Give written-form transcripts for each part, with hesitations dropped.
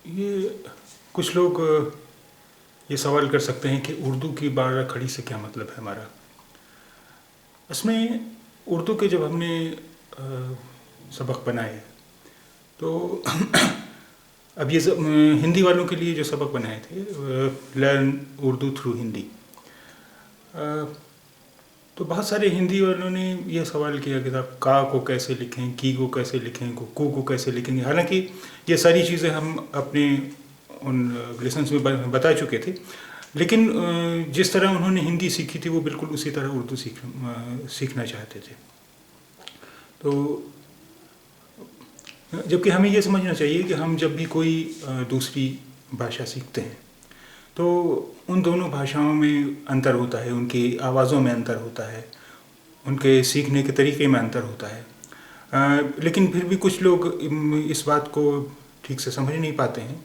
ये कुछ लोग ये सवाल कर सकते हैं कि उर्दू की बारह खड़ी से क्या मतलब है हमारा। इसमें उर्दू के जब हमने सबक बनाए तो अब ये हिंदी वालों के लिए जो सबक बनाए थे, लर्न उर्दू थ्रू हिंदी, तो बहुत सारे हिंदी वालों ने यह सवाल किया कि आप का को कैसे लिखें, की को कैसे लिखें, को कैसे लिखेंगे। हालांकि ये सारी चीज़ें हम अपने उन लेसन्स में बता चुके थे, लेकिन जिस तरह उन्होंने हिंदी सीखी थी वो बिल्कुल उसी तरह उर्दू सीखना चाहते थे। तो जबकि हमें ये समझना चाहिए कि हम जब भी कोई दूसरी भाषा सीखते हैं तो उन दोनों भाषाओं में अंतर होता है, उनकी आवाज़ों में अंतर होता है, उनके सीखने के तरीके में अंतर होता है। लेकिन फिर भी कुछ लोग इस बात को ठीक से समझ नहीं पाते हैं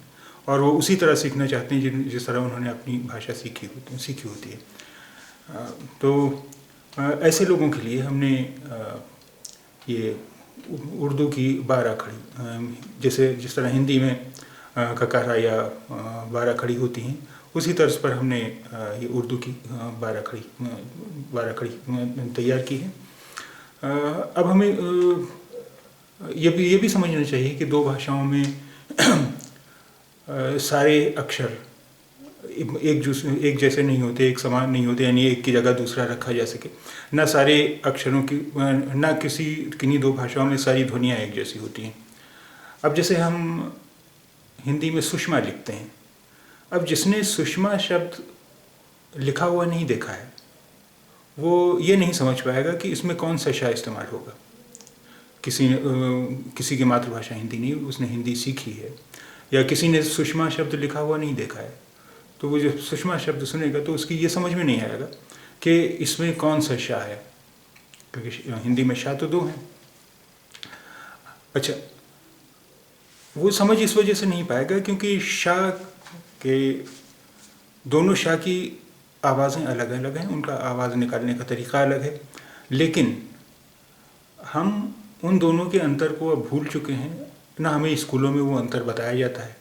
और वो उसी तरह सीखना चाहते हैं जिस तरह उन्होंने अपनी भाषा सीखी होती है। तो ऐसे लोगों के लिए हमने ये उर्दू की बारह खड़ी, जैसे जिस तरह हिंदी में ककारा या बारह खड़ी होती हैं, उसी तर्ज पर हमने ये उर्दू की बारह खड़ी तैयार की है। अब हमें ये भी समझना चाहिए कि दो भाषाओं में सारे अक्षर एक जैसे नहीं होते, एक समान नहीं होते, यानी एक की जगह दूसरा रखा जा सके। न सारे अक्षरों की, न किन्हीं दो भाषाओं में सारी ध्वनियाँ एक जैसी होती हैं। अब जैसे हम हिंदी में सुषमा लिखते हैं, अब जिसने सुषमा शब्द लिखा हुआ नहीं देखा है वो ये नहीं समझ पाएगा कि इसमें कौन सा श इस्तेमाल होगा। किसी की मातृभाषा हिंदी नहीं, उसने हिंदी सीखी है, या किसी ने सुषमा शब्द लिखा हुआ नहीं देखा है, तो वो जो सुषमा शब्द सुनेगा तो उसकी ये समझ में नहीं आएगा कि इसमें कौन सा शाह है, क्योंकि हिंदी में शाह तो दो हैं। अच्छा, वो समझ इस वजह से नहीं पाएगा क्योंकि शाह के दोनों शाह की आवाज़ें अलग अलग हैं, उनका आवाज़ निकालने का तरीका अलग है, लेकिन हम उन दोनों के अंतर को अब भूल चुके हैं ना। हमें स्कूलों में वो अंतर बताया जाता है।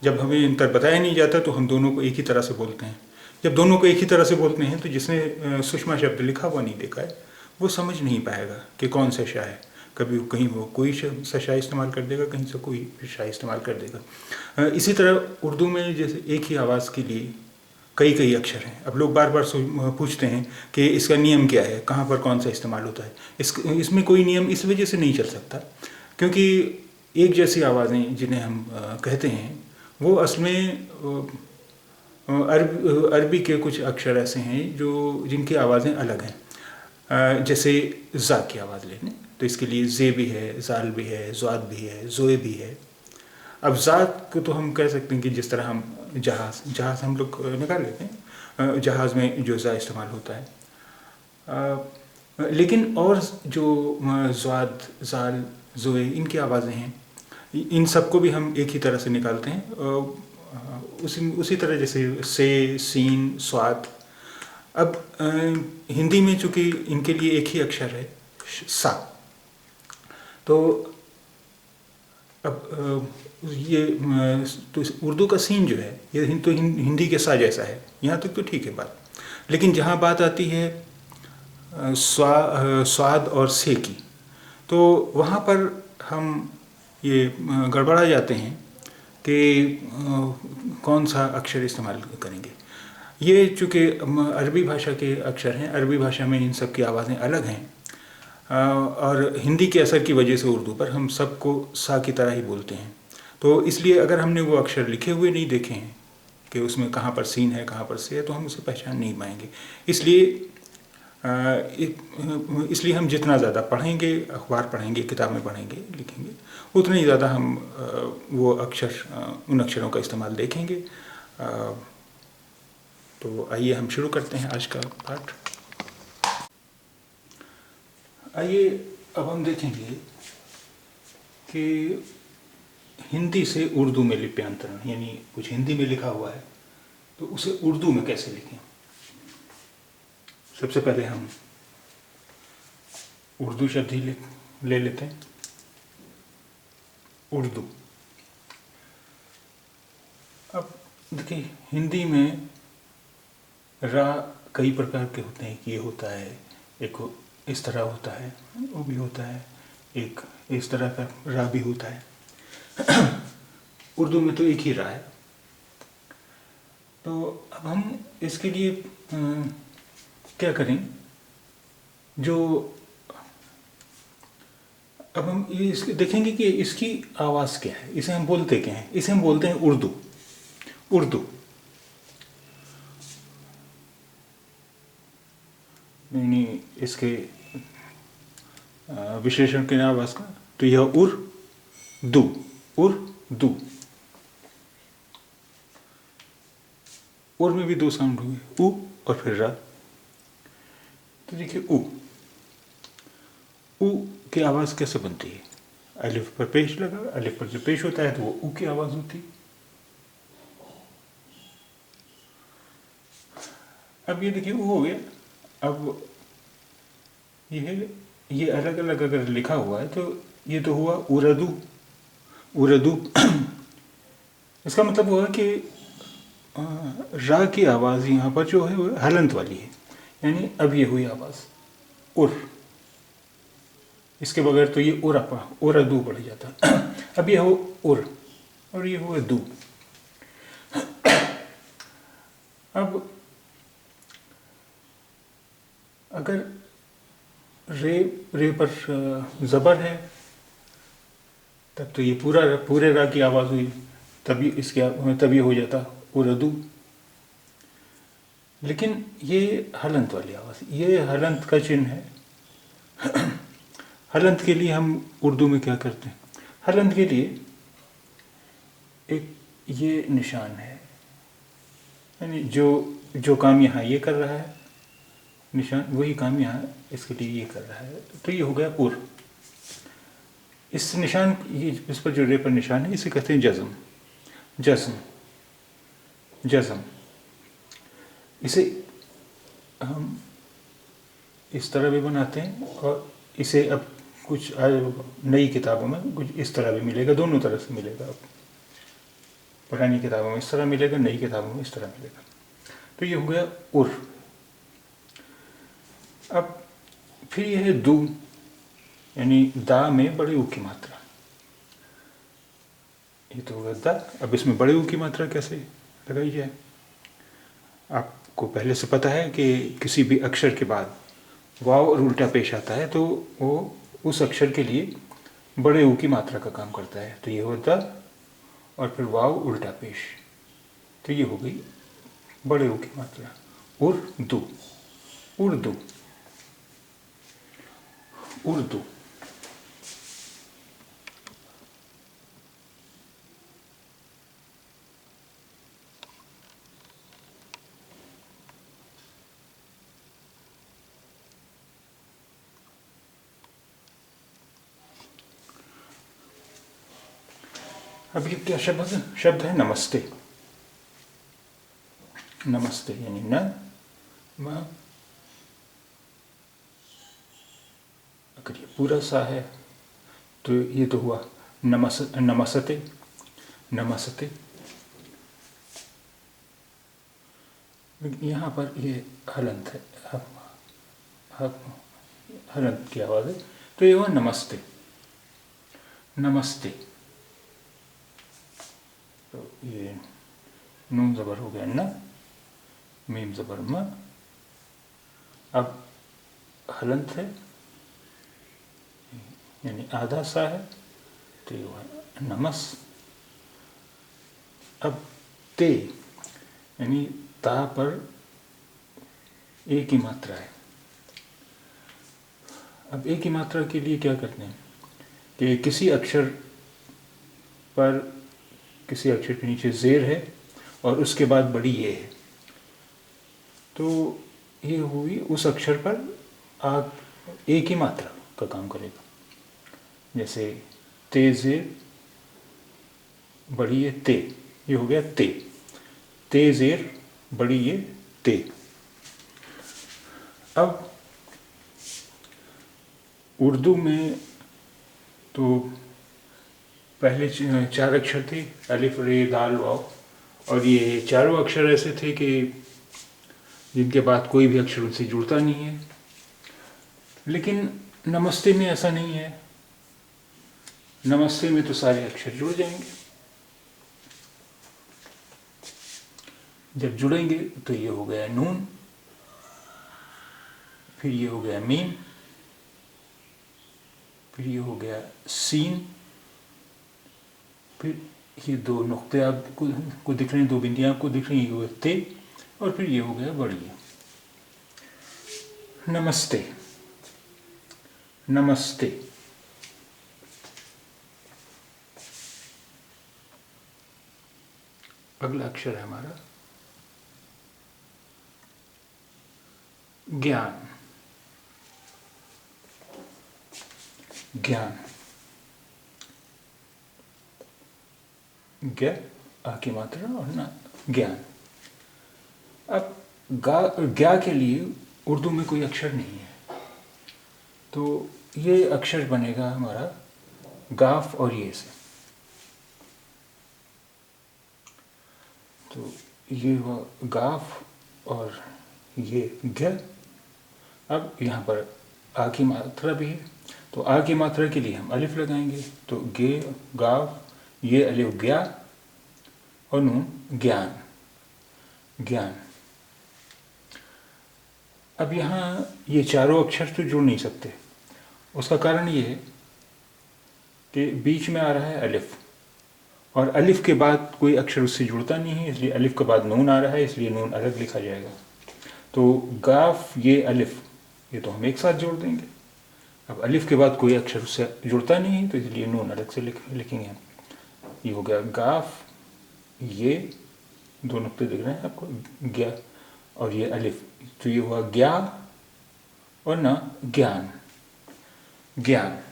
जब हमें अंतर बताया नहीं जाता तो हम दोनों को एक ही तरह से बोलते हैं। जब दोनों को एक ही तरह से बोलते हैं तो जिसने सुषमा शब्द लिखा हुआ नहीं देखा है वो समझ नहीं पाएगा कि कौन सा शाह है। कभी कहीं वो कोई सा शाह इस्तेमाल कर देगा, कहीं से कोई शाह इस्तेमाल कर देगा। इसी तरह उर्दू में जैसे एक ही आवाज़ के लिए कई अक्षर हैं। अब लोग बार बार पूछते हैं कि इसका नियम क्या है, कहाँ पर कौन सा इस्तेमाल होता है। इसमें कोई नियम इस वजह से नहीं चल सकता क्योंकि एक जैसी आवाज़ें जिन्हें हम कहते हैं वो असल में अरबी के कुछ अक्षर ऐसे हैं जिनकी आवाज़ें अलग हैं। जैसे ज़ा की आवाज़ लेने तो इसके लिए ज़े भी है, ज़ाल भी है, ज़्वाद भी है, ज़ोए भी है। अब ज़ात को तो हम कह सकते हैं कि जिस तरह हम जहाज़ हम लोग निकाल लेते हैं, जहाज़ में जो ज़ा इस्तेमाल होता है। लेकिन और जो ज़्वाद, ज़ाल, ज़ोए इनकी आवाज़ें हैं, इन सबको भी हम एक ही तरह से निकालते हैं, उसी तरह जैसे से, सीन, स्वाद। अब हिंदी में चूँकि इनके लिए एक ही अक्षर है सा, तो अब ये तो उर्दू का सीन जो है ये तो हिंदी के सा जैसा है, यहाँ तक तो ठीक है बात। लेकिन जहाँ बात आती है स्वाद और से की, तो वहाँ पर हम ये गड़बड़ा जाते हैं कि कौन सा अक्षर इस्तेमाल करेंगे। ये चूँकि अरबी भाषा के अक्षर हैं, अरबी भाषा में इन सब की आवाज़ें अलग हैं, और हिंदी के असर की वजह से उर्दू पर हम सबको सा की तरह ही बोलते हैं। तो इसलिए अगर हमने वो अक्षर लिखे हुए नहीं देखे हैं कि उसमें कहाँ पर सीन है, कहाँ पर से है, तो हम उसे पहचान नहीं पाएंगे। इसलिए हम जितना ज़्यादा पढ़ेंगे, अखबार पढ़ेंगे, किताबें पढ़ेंगे, लिखेंगे, उतना ही ज़्यादा हम वो अक्षर, उन अक्षरों का इस्तेमाल देखेंगे। तो आइए हम शुरू करते हैं आज का पाठ। आइए अब हम देखेंगे कि हिंदी से उर्दू में लिप्यांतरण, यानी कुछ हिंदी में लिखा हुआ है तो उसे उर्दू में कैसे लिखें। सबसे पहले हम उर्दू शब्द ही ले लेते हैं। उर्दू, अब देखिए, हिंदी में रा कई प्रकार के होते हैं कि ये होता है, एक इस तरह होता है, वो भी होता है, एक इस तरह का रा भी होता है। उर्दू में तो एक ही रा है। तो अब हम इसके लिए क्या करें, जो अब हम ये देखेंगे कि इसकी आवाज़ क्या है, इसे हम बोलते क्या हैं। इसे हम बोलते हैं उर्दू। उर्दू यानी इसके विशेषण के आवाज़ का, तो यह उर्दू। उर्दू, उर में भी दो साउंड हुए, उ और फिर रा। तो देखिए, उ की आवाज़ कैसे बनती है। अलिफ पर पेश लगा, अलिफ पर जो पेश होता है तो वो उ की आवाज़ होती है। अब ये देखिए, उ हो गया। अब ये अलग अलग अगर लिखा हुआ है तो ये तो हुआ उर्दू। उर्दू इसका मतलब हुआ कि रा की आवाज़ यहाँ पर जो है वो हलंत वाली है, यानी अब ये हुई आवाज़ उर। इसके बगैर तो ये उर्दू पड़ जाता। अब ये हो उर और ये हुआ दू। अब अगर रे पर ज़बर है तब तो ये पूरे रा की आवाज़ हुई, तभी हो जाता उर्दू। लेकिन ये हलंत वाली आवाज़, ये हलंत का चिन्ह है। हलंत के लिए हम उर्दू में क्या करते हैं, हलंत के लिए एक ये निशान है, यानी जो काम यहाँ ये कर रहा है निशान, वही काम यहाँ इसके लिए ये कर रहा है। तो ये हो गया उर। इस निशान, ये इस पर जो रे पर निशान है इसे कहते हैं जज़म। जज़म, जज़म। इसे हम इस तरह भी बनाते हैं और इसे अब कुछ नई किताबों में कुछ इस तरह भी मिलेगा, दोनों तरह से मिलेगा। अब पुरानी किताबों में इस तरह मिलेगा, नई किताबों में इस तरह मिलेगा। तो ये हो गया उर। अब फिर यह है दू, यानी दा में बड़े ऊ की मात्रा। ये तो होगा दा। अब इसमें बड़े ऊ की मात्रा कैसे लगाई जाए। आपको पहले से पता है कि किसी भी अक्षर के बाद वाव और उल्टा पेश आता है तो वो उस अक्षर के लिए बड़े ऊ की मात्रा का काम करता है। तो ये होता और फिर वाव उल्टा पेश, तो ये हो गई बड़े ऊ की मात्रा। उर्दू, उर्दू, उर्दू। अब ये क्या शब्द है, नमस्ते। नमस्ते यानी न म, अगर ये पूरा सा है तो ये तो हुआ नमस्ते, नमस्ते। यहाँ पर ये हलंत है, हलंत की आवाज़ है, तो ये हुआ नमस्ते, नमस्ते। तो ये नून ज़बर हो गया न, मीम ज़बर म। अब हलंत है यानी आधा सा है, तो ये हुआ नमस। अब ते यानी ता पर एक ही मात्रा है। अब एक ही मात्रा के लिए क्या करते हैं कि किसी अक्षर के नीचे ज़ेर है और उसके बाद बड़ी ये है, तो ये हुई उस अक्षर पर एक ही मात्रा का काम करेगा। जैसे ते ज़ेर बड़ी ये ते, ये हो गया ते, ते ज़ेर बड़ी ये ते। अब उर्दू में तो पहले 4 अक्षर थे, अलिफ रे दाल वाव, और ये चारों अक्षर ऐसे थे कि जिनके बाद कोई भी अक्षर उनसे जुड़ता नहीं है। लेकिन नमस्ते में ऐसा नहीं है। नमस्ते में तो सारे अक्षर जुड़ जाएंगे। जब जुड़ेंगे तो ये हो गया नून, फिर ये हो गया मीम, फिर ये हो गया सीन, फिर ये दो नुक्ते आपको दिख रहे हैं, दो बिंदियां आपको दिख रही हैं, ये हुए ते, और फिर ये हो गया बढ़िया। नमस्ते, नमस्ते। अगला अक्षर है हमारा ज्ञान। ज्ञान, ज्ञ आ की मात्रा और ना ज्ञान। अब ज्ञा के लिए उर्दू में कोई अक्षर नहीं है, तो ये अक्षर बनेगा हमारा गाफ और ये से। तो ये हुआ गाफ और ये ग। अब यहाँ पर आ की मात्रा भी है, तो आ की मात्रा के लिए हम अलिफ लगाएंगे, तो गे गाफ, ये अलिफ ज्ञा और नून ज्ञान, ज्ञान। अब यहाँ ये चारों अक्षर तो जुड़ नहीं सकते। उसका कारण ये है कि बीच में आ रहा है अलिफ, और अलिफ के बाद कोई अक्षर उससे जुड़ता नहीं है, इसलिए अलिफ के बाद नून आ रहा है, इसलिए नून अलग लिखा जाएगा। तो गाफ ये अलिफ, ये तो हम एक साथ जोड़ देंगे। अब अलिफ के बाद कोई अक्षर उससे जुड़ता नहीं है, तो इसलिए नून अलग से लिखेंगे। ये हो गया गाफ, ये दो नुक्ते दिख रहे हैं आपको, ज्ञा और ये अलिफ, तो ये हुआ ज्ञा और ना ज्ञान, ज्ञान।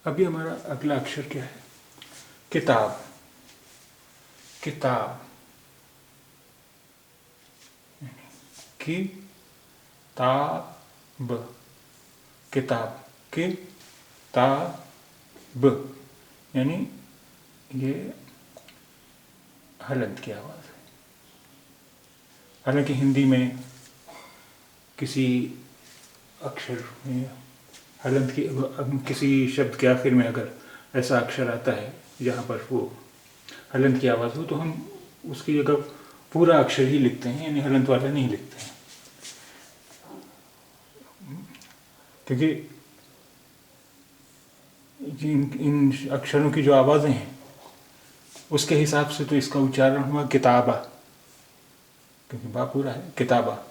अभी हमारा अगला अक्षर क्या है? किताब, किताब, की ताब, किताब, के ताब, यानी ये हलंत की आवाज़ है। हालांकि हिंदी में किसी अक्षर में हलंत की, किसी शब्द के आखिर में अगर ऐसा अक्षर आता है जहाँ पर वो हलंत की आवाज़ हो, तो हम उसकी जगह पूरा अक्षर ही लिखते हैं, यानी हलंत वाला नहीं लिखते हैं। क्योंकि इन अक्षरों की जो आवाज़ें हैं उसके हिसाब से तो इसका उच्चारण हुआ किताबा, क्योंकि बा पूरा है, किताबा।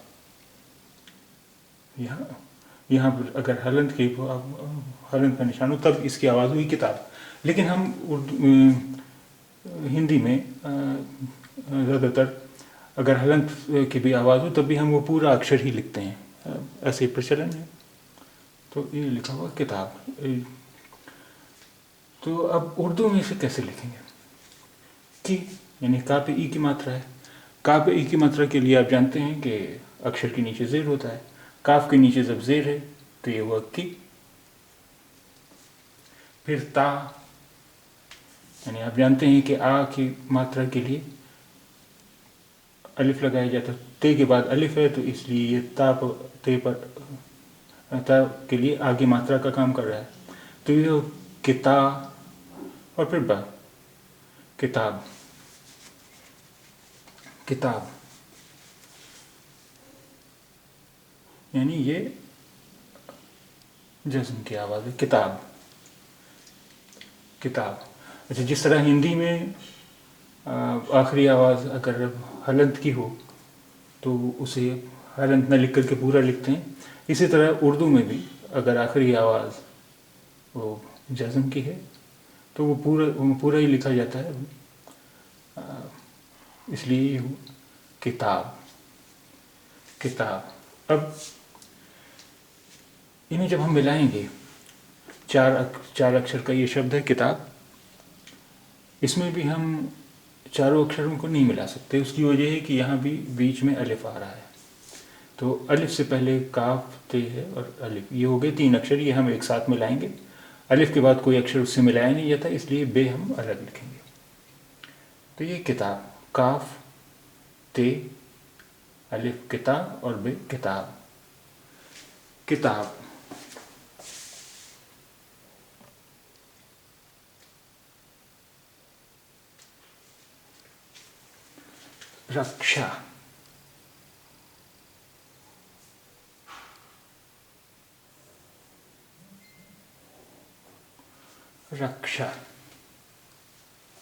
यहाँ पर अगर हलंत की हलंत का निशान हो तब इसकी आवाज़ हुई किताब। लेकिन हम हिंदी में ज़्यादातर अगर हलंत की भी आवाज़ हो तब भी हम वो पूरा अक्षर ही लिखते हैं, ऐसे प्रचलन है। तो ये लिखा हुआ किताब। तो अब उर्दू में इसे कैसे लिखेंगे? की यानी का पे ई की मात्रा है। का पे ई की मात्रा के लिए आप जानते हैं कि अक्षर के नीचे ज़ेर होता है। काफ के नीचे जब ज़ेर है तो ये हुआ की। फिर ता, यानी आप जानते हैं कि आ की मात्रा के लिए अलिफ लगाया जाता है। ते के बाद अलिफ है, तो इसलिए ये ता ते पर ता के लिए आगे मात्रा का काम कर रहा है। तो ये किताब और फिर बा, किताब, किताब, यानी ये जज़्म की आवाज़ है, किताब, किताब। अच्छा, जिस तरह हिंदी में आखिरी आवाज़ अगर हलंत की हो तो उसे हलंत न लिख करके पूरा लिखते हैं, इसी तरह उर्दू में भी अगर आखिरी आवाज़ वो जज़्म की है तो वो पूरा ही लिखा जाता है। इसलिए किताब, किताब। अब इन्हें जब हम मिलाएंगे, चार अक्षर का ये शब्द है किताब, इसमें भी हम चारों अक्षरों को नहीं मिला सकते। उसकी वजह है कि यहाँ भी बीच में अलिफ आ रहा है। तो अलिफ से पहले काफ ते है और अलिफ, ये हो गए 3 अक्षर, ये हम एक साथ मिलाएंगे। अलिफ के बाद कोई अक्षर उससे मिलाया नहीं जाता, इसलिए बे हम अलग लिखेंगे। तो ये किताब, काफ ते अलिफ किताब और बे किताब। किताब, रक्षा, रक्षा,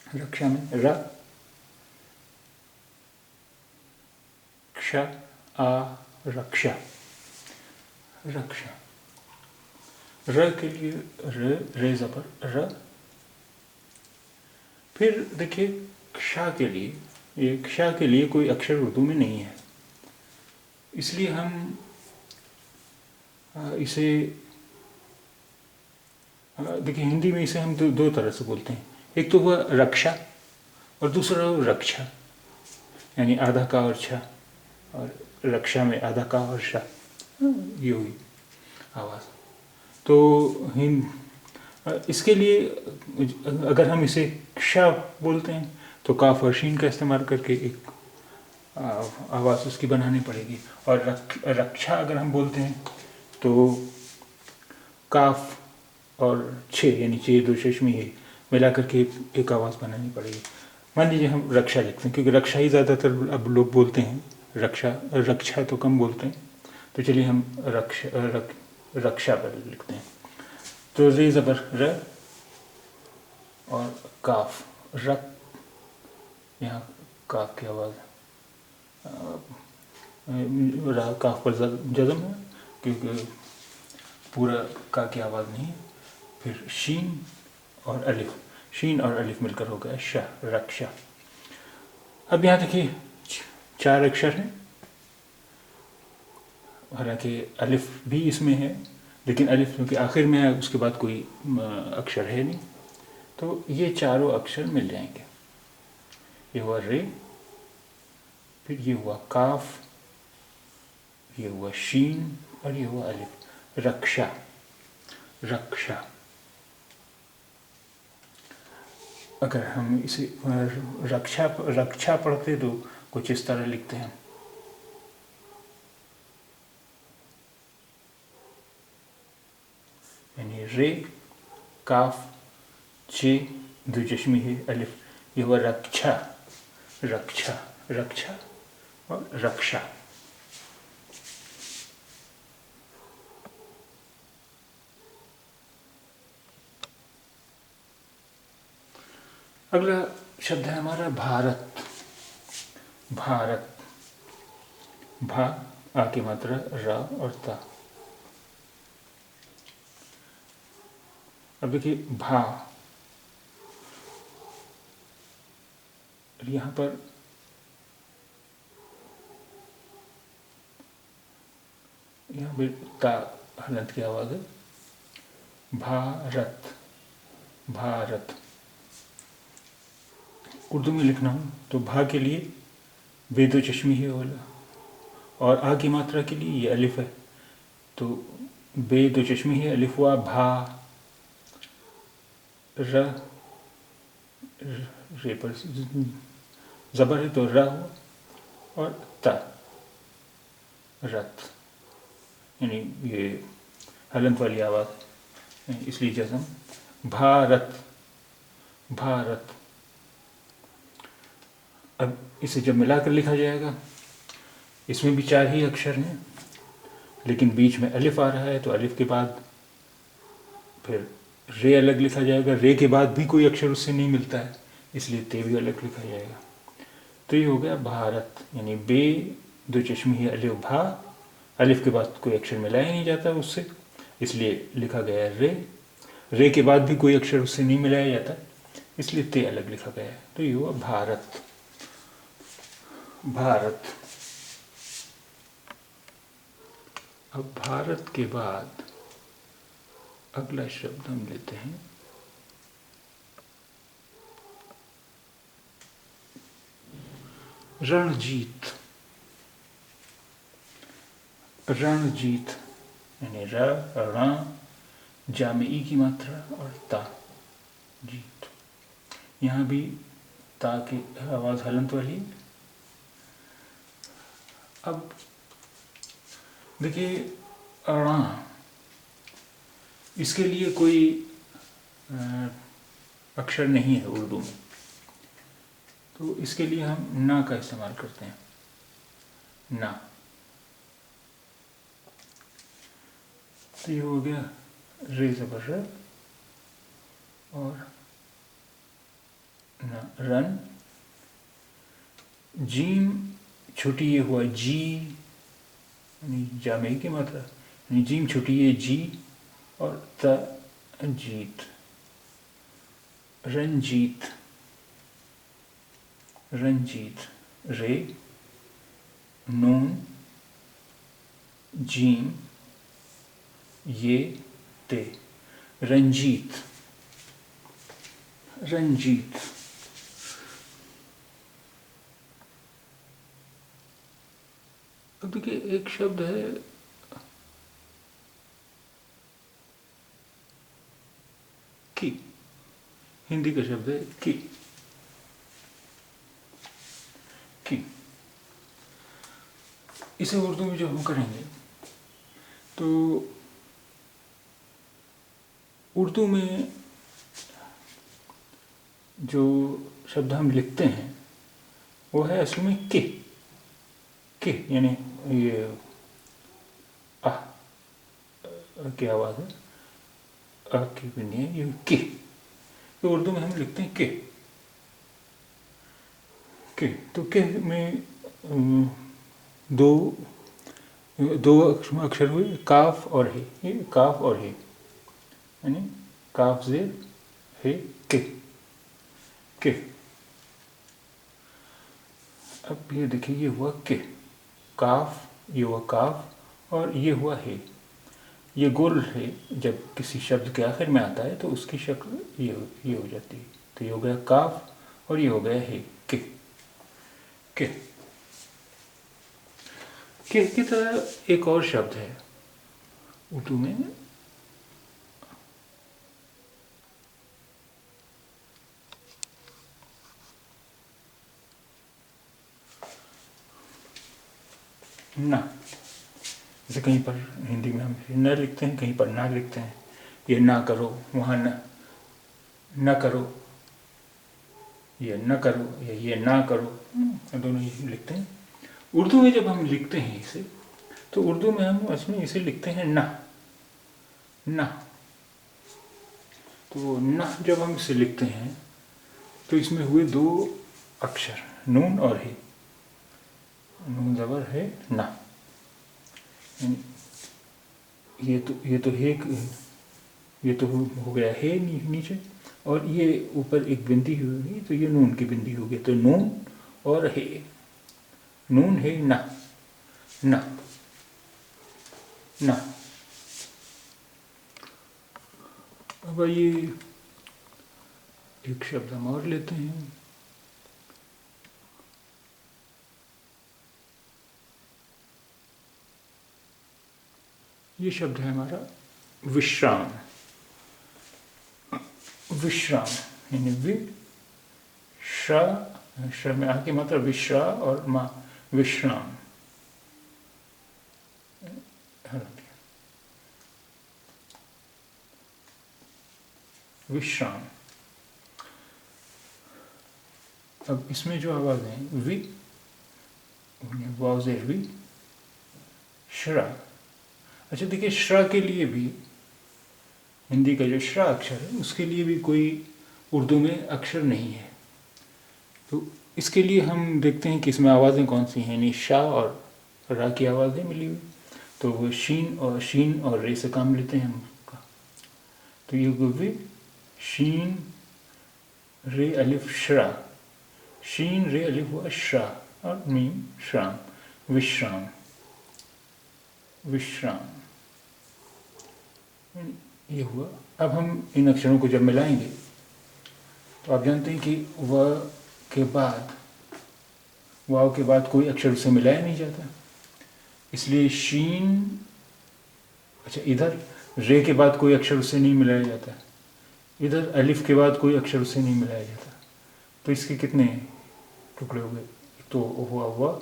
रक्षा में र क्ष आ रक्षा, रक्षा। र के लिए रे जबर र। फिर देखिएक्षा के लिए, येक्षा के लिए कोई अक्षर उर्दू में नहीं है, इसलिए हम इसे देखिए हिंदी में इसे हम दो तरह से बोलते हैं। एक तो हुआ रक्षा और दूसरा हुआ रक्षा, यानी आधा का और छा, और रक्षा में आधा का और शा, ये हुई आवाज़। तो इसके लिए अगर हम इसेक्षा बोलते हैं तो काफ और शीन का इस्तेमाल करके एक आवाज़ उसकी बनानी पड़ेगी। और रक्षा अगर हम बोलते हैं तो काफ और छे यानी चे दो चश्मी है मिला करके एक आवाज़ बनानी पड़ेगी। मान लीजिए हम रक्षा लिखते हैं, क्योंकि रक्षा ही ज़्यादातर अब लोग बोलते हैं, रक्षा तो कम बोलते हैं। तो चलिए हम रक्षा पर लिखते हैं। तो रे ज़बर र और काफ रक, यहाँ काफ की आवाज़ काफ पर जज़म है क्योंकि पूरा का की आवाज़ नहीं है। फिर शीन और अलिफ, शीन और अलिफ मिलकर हो गया शाह, रक्षा। अब यहाँ देखिए 4 अक्षर हैं, हालांकि अलिफ भी इसमें है, लेकिन अलिफ क्योंकि आखिर में है उसके बाद कोई अक्षर है नहीं, तो ये चारों अक्षर मिल जाएंगे। ये हुआ रे, फिर ये हुआ काफ, ये हुआ शीन और ये हुआ अलिफ, रक्षा, रक्षा। अगर हम इसे रक्षा पढ़ते तो कुछ इस तरह लिखते हैं, यानी रे काफ चे दो चश्मी है अलिफ, ये हुआ रक्षा, रक्षा, रक्षा और रक्षा। अगला शब्द है हमारा भारत, भारत, भा आ की मात्रा रा और ता। अब देखिए भा, यहाँ पर यहाँ भी ता हलंत की आवाज़ है। भारत, भारत। उर्दू में लिखना हो तो भा के लिए बेदो चश्मी है वाला, और आ की मात्रा के लिए ये अलिफ है, तो बेदो चश्मी है अलिफ हुआ भा, र रे पर जबर है तो र हुआ, और ता रत, यानी ये हलंत वाली आवाज़, इसलिए जज़म भारत, भारत। अब इसे जब मिलाकर लिखा जाएगा, इसमें भी 4 ही अक्षर हैं, लेकिन बीच में अलिफ आ रहा है, तो अलिफ के बाद फिर रे अलग लिखा जाएगा, रे के बाद भी कोई अक्षर उससे नहीं मिलता है, इसलिए ते भी अलग लिखा जाएगा। तो ये हो गया भारत, यानी बे दो चश्मी है अलिफ भा, अलिफ के बाद कोई अक्षर मिलाया नहीं जाता उससे, इसलिए लिखा गया रे, रे के बाद भी कोई अक्षर उससे नहीं मिलाया जाता, इसलिए ते अलग लिखा गया है। तो ये हुआ भारत, भारत। अब भारत के बाद अगला शब्द हम लेते हैं रणजीत, रणजीत यानी र, रण, जा में ई की मात्रा और ता, जीत। यहाँ भी ता की आवाज हलंत वाली। अब देखिए णा, इसके लिए कोई अक्षर नहीं है उर्दू में, तो इसके लिए हम ना का इस्तेमाल करते हैं, ना। तो ये हो गया रे ज़बर र और ना, रन। जीम छोटी ये हुआ जी, यानी जामे की मात्रा, यानी जीम छोटी ये जी और त जीत, रंजीत, रंजीत, रे, नून, जीम, ये, ते, रंजीत, रंजीत। अब देखिए एक शब्द है की, हिंदी का शब्द है की, की। इसे उर्दू में जो हम करेंगे तो उर्दू में जो शब्द हम लिखते हैं वो है असल में के, यानी ये आ की आवाज़ है, आ की भी नहीं है, ये के। तो उर्दू में हम लिखते हैं के, तो के में दो अक्षर हुए, काफ और हे, ये काफ और हे, यानी काफ जेर हे, के। अब ये देखिए ये हुआ के, काफ, ये हुआ काफ और ये हुआ हे। ये गोल है, जब किसी शब्द के आखिर में आता है तो उसकी शक्ल ये हो जाती है। तो ये हो गया काफ और ये हो गया हे, के। की तरह एक और शब्द है उर्दू में, ना। जैसे कहीं पर हिंदी में हम न लिखते हैं, कहीं पर ना लिखते हैं, ये ना करो, वहाँ न करो, ये न करो या ये ना करो, दोनों ही लिखते हैं। उर्दू में जब हम लिखते हैं इसे, तो उर्दू में हम उसमें इसे लिखते हैं ना, ना। तो ना जब हम इसे लिखते हैं तो इसमें हुए दो अक्षर, नून और हे, नून ज़बर है ना। ये तो हे, ये तो हो गया है नीचे, और ये ऊपर एक बिंदी होगी तो ये नून की बिंदी होगी। तो नून और हे, नून है ना, ना, ना। अब ये एक शब्द हम और लेते हैं, ये शब्द है हमारा विश्राम, विश्राम यानी श्र में आके मात्रा विश्रा और माँ विश्राम, विश्राम। अब इसमें जो आवाज है वि, वाउज वी, श्रा। अच्छा देखिए, श्रा के लिए भी हिंदी का जो श्रा अक्षर है उसके लिए भी कोई उर्दू में अक्षर नहीं है। तो इसके लिए हम देखते हैं कि इसमें आवाज़ें कौन सी हैं, यानी शाह और रा की आवाज़ें मिली हुई। तो वो शीन और रे से काम लेते हैं हम उसका। तो ये वे, शीन रे अलिफ श्रा, शीन रे अलिफ हुआ श्रा और मीम श्राम, विश्राम, विश्राम ये हुआ। अब हम इन अक्षरों को जब मिलाएंगे तो आप जानते हैं कि वह के बाद वाव के बाद कोई अक्षर उससे मिलाया नहीं जाता, इसलिए शीन। अच्छा, इधर रे के बाद कोई अक्षर उससे नहीं मिलाया जाता, इधर अलिफ के बाद कोई अक्षर उससे नहीं मिलाया जाता। तो इसके कितने टुकड़े हो गए? तो हुआ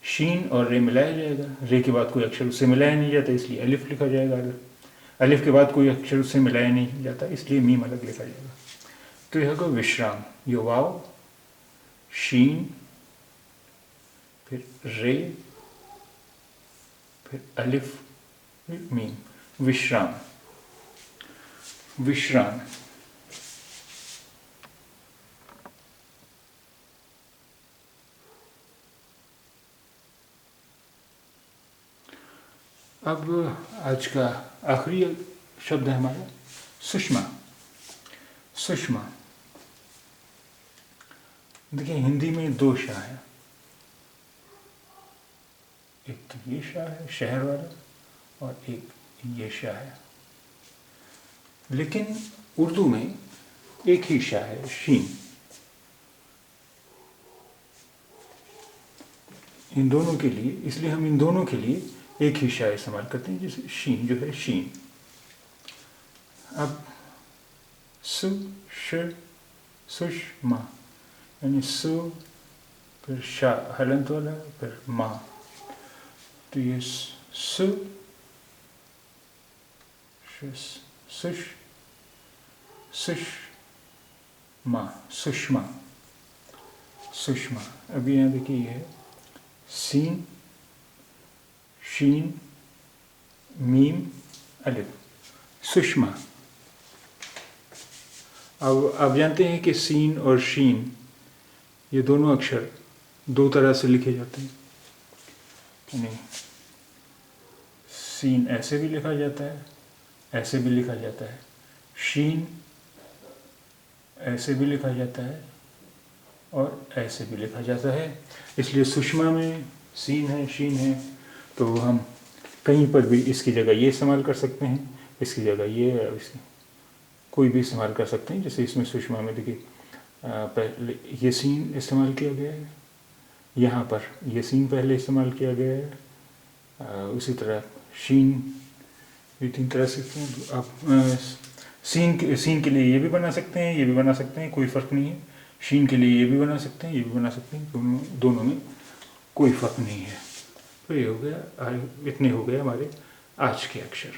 शीन और रे मिलाया जाएगा, रे के बाद कोई अक्षर उससे मिलाया नहीं जाता इसलिए अलिफ लिखा जाएगा अलग, अलिफ के बाद कोई अक्षर उससे मिलाया नहीं जाता इसलिए मीम अलग लिखा जाएगा। तो यह होगा विश्राम। ये वाव, शीन, फिर रे, फिर अलिफ, फिर मीम, विश्राम। विश्राम। अब आज का आखिरी शब्द है हमारा सुषमा। सुषमा, देखिए हिंदी में दो शाह हैं, एक तो ये शाह है शहर वाला और एक ये शाह है, लेकिन उर्दू में एक ही शाह है शीन। इन दोनों के लिए, इसलिए हम इन दोनों के लिए एक ही शाह इस्तेमाल करते हैं, जैसे शीन जो है शीन। अब सु श सुषमा, यानी सु फिर शा हलंत वाला फिर मा, तो ये सु सुष सुषमा, सुषमा, सुषमा। अभी यहाँ देखिए ये है सीन, शीन, मीम, अलिफ, सुषमा। अब आप जानते हैं कि सीन और शीन ये दोनों अक्षर दो तरह से लिखे जाते हैं, यानी सीन ऐसे भी लिखा जाता है, ऐसे भी लिखा जाता है, शीन ऐसे भी लिखा जाता है और ऐसे भी लिखा जाता है। इसलिए सुषमा में सीन है शीन है, तो हम कहीं पर भी इसकी जगह ये इस्तेमाल कर सकते हैं, इसकी जगह ये, इसकी कोई भी इस्तेमाल कर सकते हैं। जैसे इसमें सुषमा में देखिए पहले ये सीन इस्तेमाल किया गया है, यहाँ पर ये सीन पहले इस्तेमाल किया गया है, उसी तरह शीन भी तीन तरह से। आप सीन के लिए ये भी बना सकते हैं, ये भी बना सकते हैं, कोई फ़र्क नहीं है। शीन के लिए ये भी बना सकते हैं, ये भी बना सकते हैं, दोनों में कोई फ़र्क नहीं है। तो ये हो गया, इतने हो गए हमारे आज के अक्षर।